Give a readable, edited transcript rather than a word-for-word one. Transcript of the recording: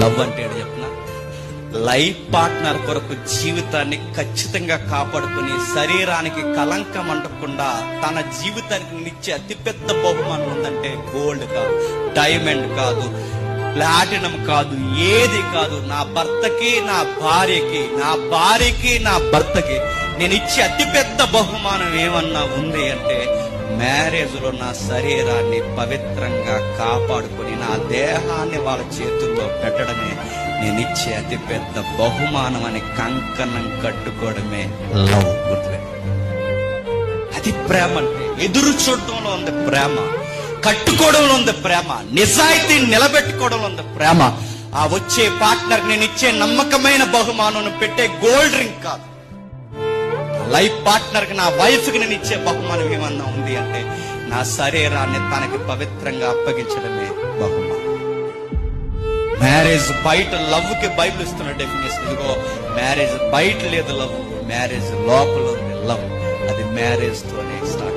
Love అంటే ఏంటి చెప్పిన, లైఫ్ పార్ట్నర్ కొరకు జీవితాన్ని ఖచ్చితంగా కాపాడుకుని శరీరానికి కలంకం అంటకుండా తన జీవితానికి నిచ్చే అతిపెద్ద బహుమానం ఉందంటే గోల్డ్ కాదు, డైమండ్ కాదు, ప్లాటినం కాదు, ఏది కాదు. నా భర్తకి నా భార్యకి, నా భార్యకి నా భర్తకి నేను ఇచ్చే అతిపెద్ద బహుమానం ఏమన్నా ఉంది అంటే మ్యారేజ్ లో నా శరీరాన్ని పవిత్రంగా కాపాడుకొని నా దేహాన్ని వాళ్ళ చేతుల్లో పెట్టడమే నేను ఇచ్చే అతి పెద్ద బహుమానం అని కంకణం కట్టుకోవడమే లవ్. గుర్తులే, అది ప్రేమ అంటే. ఎదురు చూడటంలో ఉంది ప్రేమ, కట్టుకోవడంలో ఉంది ప్రేమ, నిజాయితీ నిలబెట్టుకోవడంలో ఉంది ప్రేమ. ఆ వచ్చే పార్ట్నర్ నేను ఇచ్చే నమ్మకమైన బహుమానం పెట్టే గోల్డ్ రింగ్ కాదు. లైఫ్ పార్ట్నర్ కి, నా వైఫ్ కి నేను ఇచ్చే బహుమానం ఏమన్నా ఉంది అంటే నా శరీరాన్ని తనకి పవిత్రంగా అప్పగించడమే బహుమానం. మ్యారేజ్ బయట లవ్ కి బైబిల్ ఇస్తున్న డెఫినేషన్ ఇదిగో, మ్యారేజ్ బయట లేదు లవ్, మ్యారేజ్ లోపల ఉంది లవ్. అది మ్యారేజ్ తోనే స్టార్ట్.